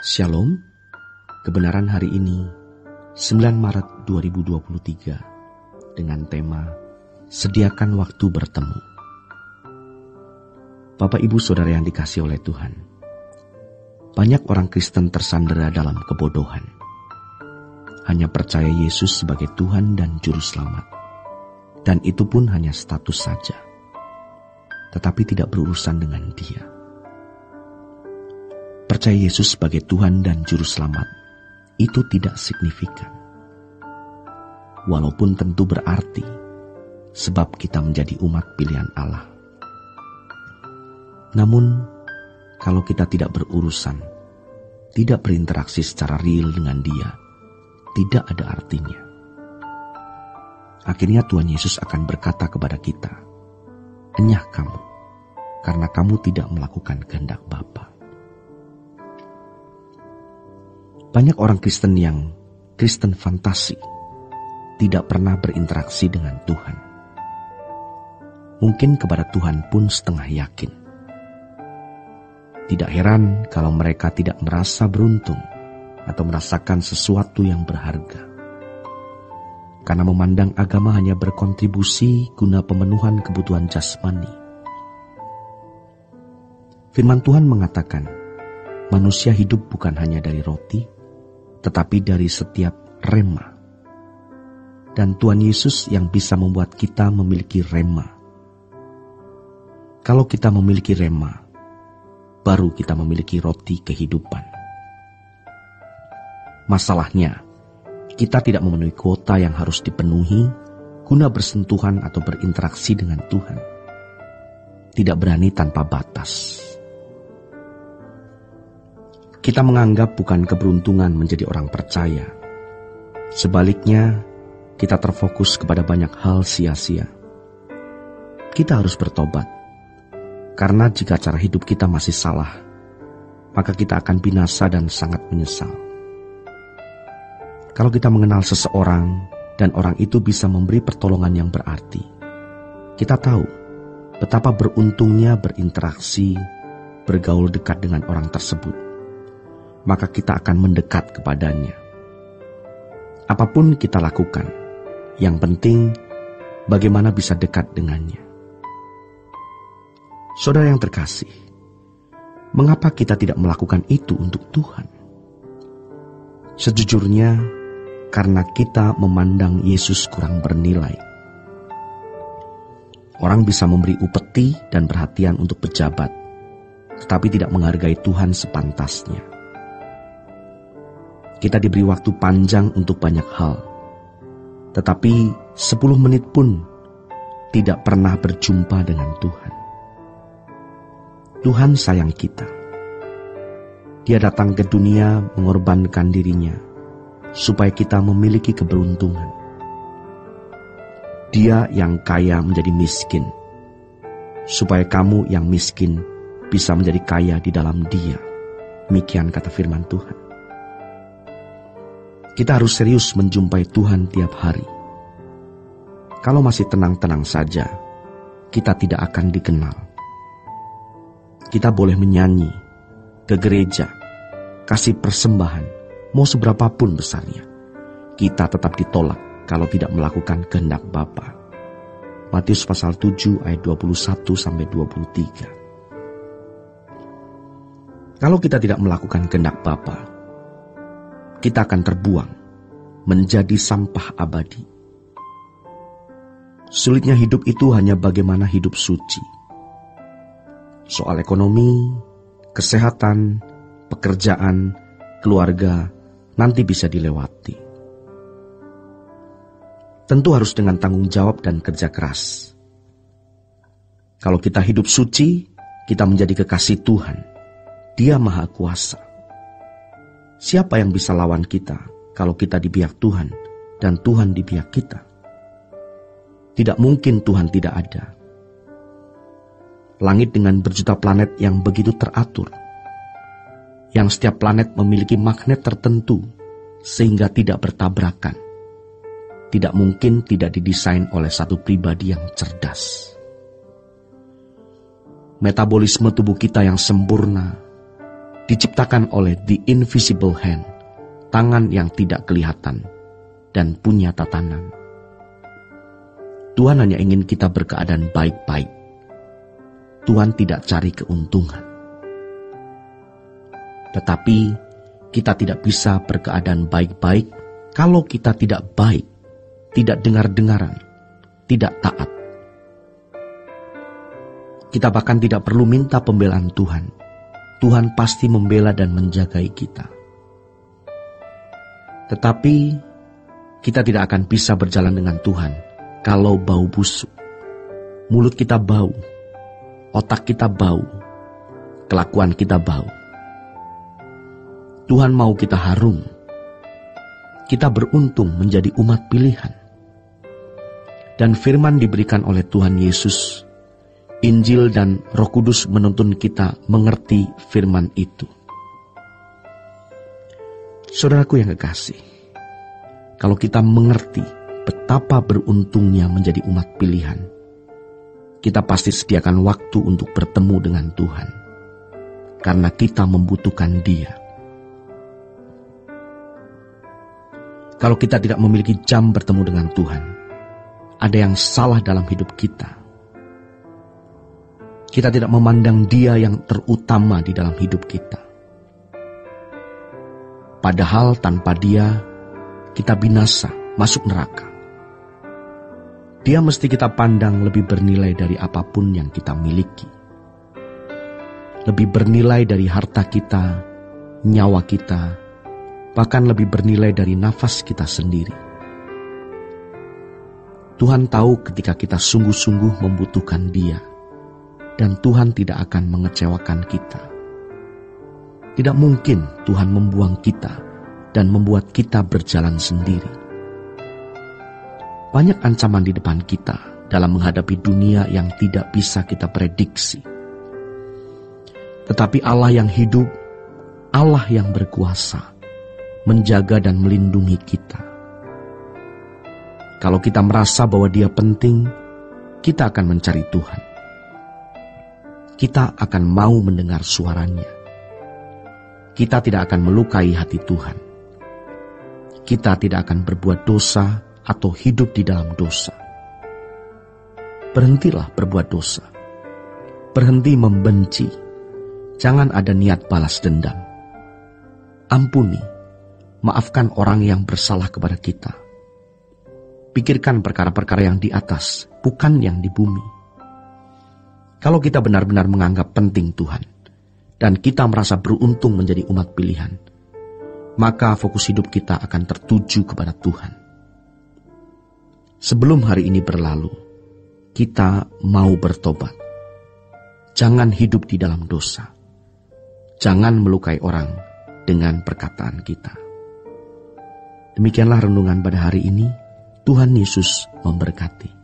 Shalom, kebenaran hari ini 9 Maret 2023 dengan tema Sediakan Waktu Bertemu. Bapak Ibu Saudara yang dikasihi oleh Tuhan, banyak orang Kristen tersandera dalam kebodohan. Hanya percaya Yesus sebagai Tuhan dan Juru Selamat, dan itu pun hanya status saja, tetapi tidak berurusan dengan Dia. Percaya Yesus sebagai Tuhan dan Juru Selamat itu tidak signifikan. Walaupun tentu berarti, sebab kita menjadi umat pilihan Allah. Namun, kalau kita tidak berurusan, tidak berinteraksi secara real dengan Dia, tidak ada artinya. Akhirnya Tuhan Yesus akan berkata kepada kita, "Enyah kamu, karena kamu tidak melakukan kehendak Bapa." Banyak orang Kristen yang Kristen fantasi, tidak pernah berinteraksi dengan Tuhan. Mungkin kepada Tuhan pun setengah yakin. Tidak heran kalau mereka tidak merasa beruntung atau merasakan sesuatu yang berharga. Karena memandang agama hanya berkontribusi guna pemenuhan kebutuhan jasmani. Firman Tuhan mengatakan, manusia hidup bukan hanya dari roti, tetapi dari setiap rema. Dan Tuhan Yesus yang bisa membuat kita memiliki rema. Kalau kita memiliki rema, baru kita memiliki roti kehidupan. Masalahnya, kita tidak memenuhi kuota yang harus dipenuhi guna bersentuhan atau berinteraksi dengan Tuhan. Tidak berani tanpa batas. Kita menganggap bukan keberuntungan menjadi orang percaya. Sebaliknya, kita terfokus kepada banyak hal sia-sia. Kita harus bertobat. Karena jika cara hidup kita masih salah, maka kita akan binasa dan sangat menyesal. Kalau kita mengenal seseorang dan orang itu bisa memberi pertolongan yang berarti, kita tahu betapa beruntungnya berinteraksi, bergaul dekat dengan orang tersebut. Maka kita akan mendekat kepadanya. Apapun kita lakukan, yang penting bagaimana bisa dekat dengannya. Saudara yang terkasih, mengapa kita tidak melakukan itu untuk Tuhan? Sejujurnya, karena kita memandang Yesus kurang bernilai. Orang bisa memberi upeti dan perhatian untuk pejabat, tetapi tidak menghargai Tuhan sepantasnya. Kita diberi waktu panjang untuk banyak hal, tetapi 10 menit pun tidak pernah berjumpa dengan Tuhan. Tuhan sayang kita. Dia datang ke dunia mengorbankan dirinya, supaya kita memiliki keberuntungan. Dia yang kaya menjadi miskin, supaya kamu yang miskin bisa menjadi kaya di dalam Dia. Demikian kata firman Tuhan. Kita harus serius menjumpai Tuhan tiap hari. Kalau masih tenang-tenang saja, kita tidak akan dikenal. Kita boleh menyanyi, ke gereja, kasih persembahan, mau seberapapun besarnya. Kita tetap ditolak kalau tidak melakukan kehendak Bapa. Matius pasal 7 ayat 21-23. Kalau kita tidak melakukan kehendak Bapa, kita akan terbuang menjadi sampah abadi. Sulitnya hidup itu hanya bagaimana hidup suci. Soal ekonomi, kesehatan, pekerjaan, keluarga nanti bisa dilewati. Tentu harus dengan tanggung jawab dan kerja keras. Kalau kita hidup suci, kita menjadi kekasih Tuhan. Dia Maha Kuasa. Siapa yang bisa lawan kita kalau kita di pihak Tuhan dan Tuhan di pihak kita? Tidak mungkin Tuhan tidak ada. Langit dengan berjuta planet yang begitu teratur, yang setiap planet memiliki magnet tertentu sehingga tidak bertabrakan, tidak mungkin tidak didesain oleh satu pribadi yang cerdas. Metabolisme tubuh kita yang sempurna, diciptakan oleh the invisible hand, tangan yang tidak kelihatan dan punya tatanan. Tuhan hanya ingin kita berkeadaan baik-baik. Tuhan tidak cari keuntungan. Tetapi kita tidak bisa berkeadaan baik-baik kalau kita tidak baik, tidak dengar-dengaran, tidak taat. Kita bahkan tidak perlu minta pembelaan Tuhan. Tuhan pasti membela dan menjagai kita. Tetapi kita tidak akan bisa berjalan dengan Tuhan kalau bau busuk. Mulut kita bau, otak kita bau, kelakuan kita bau. Tuhan mau kita harum. Kita beruntung menjadi umat pilihan. Dan firman diberikan oleh Tuhan Yesus. Injil dan Roh Kudus menuntun kita mengerti firman itu. Saudaraku yang kekasih, kalau kita mengerti betapa beruntungnya menjadi umat pilihan, kita pasti sediakan waktu untuk bertemu dengan Tuhan, karena kita membutuhkan Dia. Kalau kita tidak memiliki jam bertemu dengan Tuhan, ada yang salah dalam hidup kita. Kita tidak memandang Dia yang terutama di dalam hidup kita. Padahal tanpa Dia, kita binasa, masuk neraka. Dia mesti kita pandang lebih bernilai dari apapun yang kita miliki. Lebih bernilai dari harta kita, nyawa kita, bahkan lebih bernilai dari nafas kita sendiri. Tuhan tahu ketika kita sungguh-sungguh membutuhkan Dia. Dan Tuhan tidak akan mengecewakan kita. Tidak mungkin Tuhan membuang kita dan membuat kita berjalan sendiri. Banyak ancaman di depan kita dalam menghadapi dunia yang tidak bisa kita prediksi. Tetapi Allah yang hidup, Allah yang berkuasa, menjaga dan melindungi kita. Kalau kita merasa bahwa Dia penting, kita akan mencari Tuhan. Kita akan mau mendengar suaranya. Kita tidak akan melukai hati Tuhan. Kita tidak akan berbuat dosa atau hidup di dalam dosa. Berhentilah berbuat dosa. Berhenti membenci. Jangan ada niat balas dendam. Ampuni, maafkan orang yang bersalah kepada kita. Pikirkan perkara-perkara yang di atas, bukan yang di bumi. Kalau kita benar-benar menganggap penting Tuhan, dan kita merasa beruntung menjadi umat pilihan, maka fokus hidup kita akan tertuju kepada Tuhan. Sebelum hari ini berlalu, kita mau bertobat. Jangan hidup di dalam dosa. Jangan melukai orang dengan perkataan kita. Demikianlah renungan pada hari ini. Tuhan Yesus memberkati.